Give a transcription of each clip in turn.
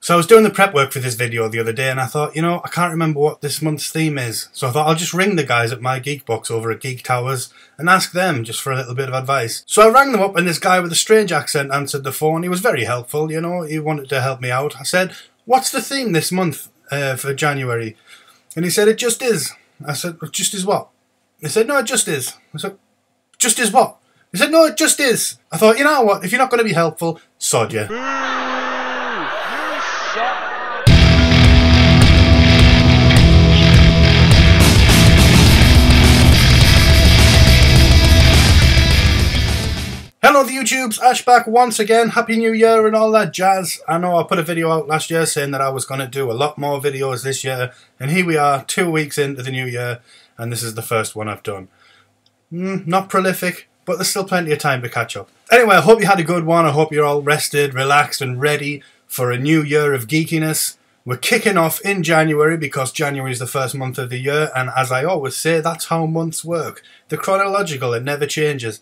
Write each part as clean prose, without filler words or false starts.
So I was doing the prep work for this video the other day and I thought, you know, I can't remember what this month's theme is. So I thought I'll just ring the guys at my Geek Box over at Geek Towers and ask them just for a little bit of advice. So I rang them up and this guy with a strange accent answered the phone. He was very helpful, you know, he wanted to help me out. I said, what's the theme this month for January? And he said, it just is. I said, just is what? He said, no, it just is. I said, just is what? He said, no, it just is. I thought, you know what, if you're not going to be helpful, sod you. Hello the YouTubes, Ash back once again, Happy New Year and all that jazz. I know I put a video out last year saying that I was going to do a lot more videos this year, and here we are 2 weeks into the new year and this is the first one I've done. Not prolific, but there's still plenty of time to catch up. Anyway, I hope you had a good one. I hope you're all rested, relaxed and ready for a new year of geekiness. We're kicking off in January because January is the first month of the year, and as I always say, that's how months work. They're chronological, it never changes.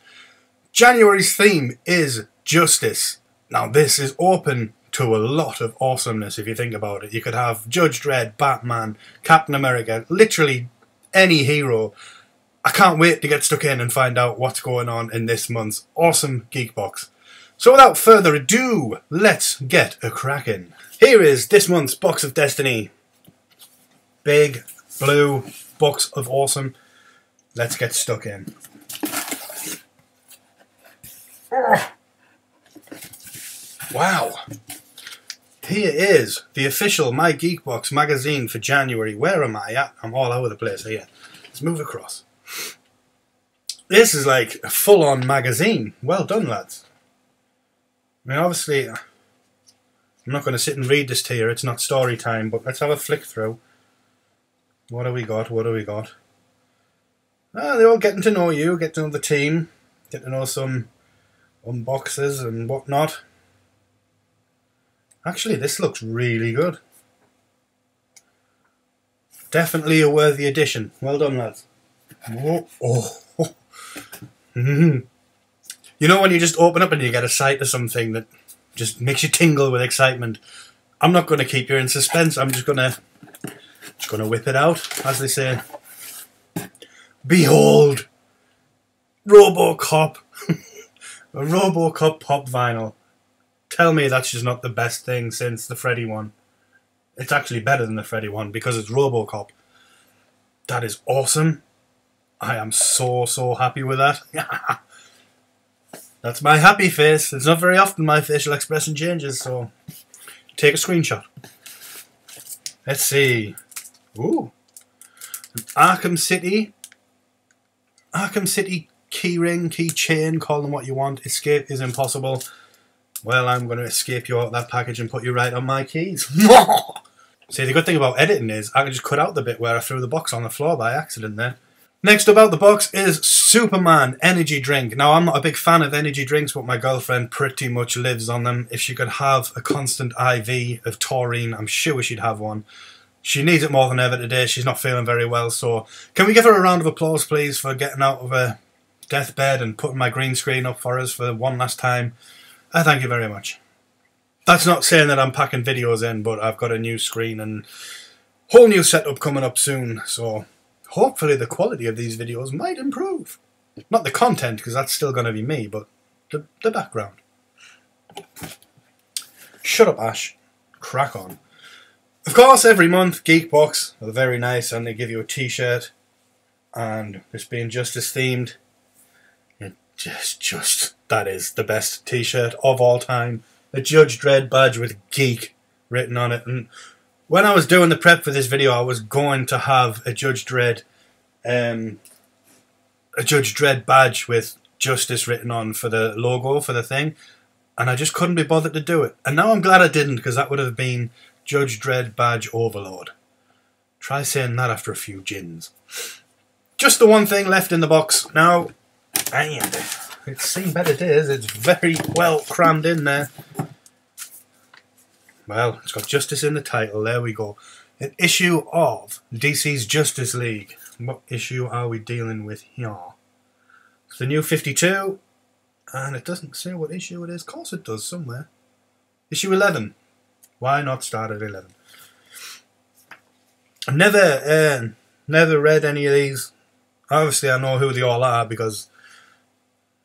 January's theme is justice. Now this is open to a lot of awesomeness if you think about it. You could have Judge Dredd, Batman, Captain America, literally any hero. I can't wait to get stuck in and find out what's going on in this month's awesome Geek Box. So without further ado, let's get a crackin'. Here is this month's Box of Destiny. Big, blue, box of awesome. Let's get stuck in. Wow. Here is the official My Geek Box magazine for January. Where am I at? I'm all over the place here. Let's move across. This is like a full-on magazine. Well done, lads. I mean, obviously, I'm not going to sit and read this to you. It's not story time, but let's have a flick through. What have we got? What have we got? Ah, they're all getting to know you, get to know the team, get to know some unboxes and whatnot. Actually, this looks really good. Definitely a worthy addition. Well done, lads. Oh, oh. You know when you just open up and you get a sight of something that just makes you tingle with excitement? I'm not going to keep you in suspense. I'm just gonna whip it out, as they say. Behold, RoboCop. A RoboCop pop vinyl. Tell me that's just not the best thing since the Freddy one. It's actually better than the Freddy one because it's RoboCop. That is awesome. I am so happy with that. That's my happy face. It's not very often my facial expression changes, so take a screenshot. Let's see. Ooh. An Arkham City keyring, keychain, call them what you want. Escape is impossible. Well, I'm going to escape you out of that package and put you right on my keys. See, the good thing about editing is I can just cut out the bit where I threw the box on the floor by accident there. Next up out the box is Superman energy drink. Now, I'm not a big fan of energy drinks, but my girlfriend pretty much lives on them. If she could have a constant IV of taurine, I'm sure she'd have one. She needs it more than ever today. She's not feeling very well, so can we give her a round of applause, please, for getting out of her deathbed and putting my green screen up for us for one last time? I thank you very much. That's not saying that I'm packing videos in, but I've got a new screen and whole new setup coming up soon, so hopefully the quality of these videos might improve. Not the content, because that's still going to be me, but the background. Shut up, Ash. Crack on. Of course, every month, Geek Box are very nice, and they give you a t-shirt, and this being Justice themed, it just that is the best t-shirt of all time. A Judge Dredd badge with Geek written on it, and when I was doing the prep for this video, I was going to have a Judge Dredd badge with Justice written on for the logo for the thing, and I just couldn't be bothered to do it. And now I'm glad I didn't, because that would have been Judge Dredd badge overload. Try saying that after a few gins. Just the one thing left in the box now, and it's seen better days. It's very well crammed in there. Well, it's got Justice in the title. There we go. An issue of DC's Justice League. What issue are we dealing with here? It's the new 52, and it doesn't say what issue it is. Of course it does somewhere. Issue 11. Why not start at 11? I've never read any of these. Obviously, I know who they all are because,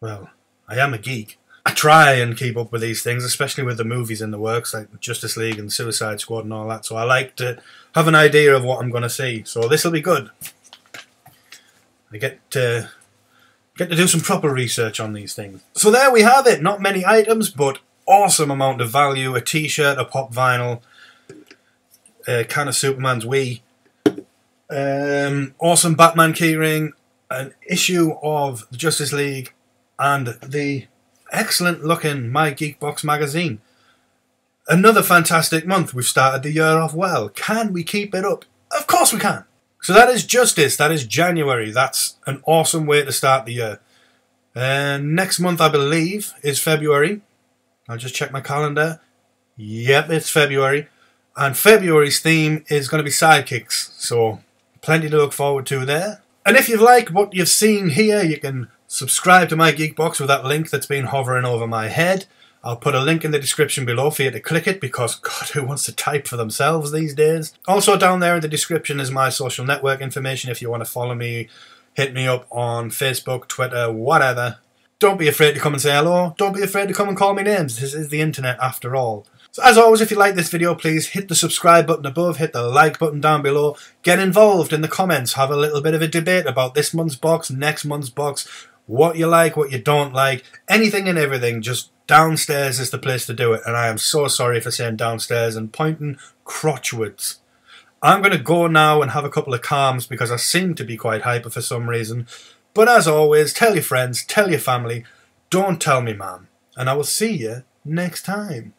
well, I am a geek. I try and keep up with these things, especially with the movies in the works, like Justice League and Suicide Squad and all that. So I like to have an idea of what I'm going to see. So this will be good. I get to do some proper research on these things. So there we have it. Not many items, but awesome amount of value. A t-shirt, a pop vinyl, a can of Superman's Wii, awesome Batman keyring, an issue of the Justice League, and the excellent looking My Geek Box magazine. Another fantastic month. We've started the year off well. Can we keep it up? Of course we can. So that is Justice. That is January. That's an awesome way to start the year. Next month, I believe, is February. I'll just check my calendar. Yep, it's February. And February's theme is going to be sidekicks. So plenty to look forward to there. And if you've liked what you've seen here, you can subscribe to my Geek Box with that link that's been hovering over my head. I'll put a link in the description below for you to click it because, God, who wants to type for themselves these days? Also down there in the description is my social network information if you want to follow me. Hit me up on Facebook, Twitter, whatever. Don't be afraid to come and say hello. Don't be afraid to come and call me names. This is the internet after all. So as always, if you like this video, please hit the subscribe button above, hit the like button down below, get involved in the comments, have a little bit of a debate about this month's box, next month's box, what you like, what you don't like, anything and everything. Just downstairs is the place to do it, and I am so sorry for saying downstairs and pointing crotchwards. I'm going to go now and have a couple of calms because I seem to be quite hyper for some reason. But as always, tell your friends, tell your family, don't tell me mum, and I will see you next time.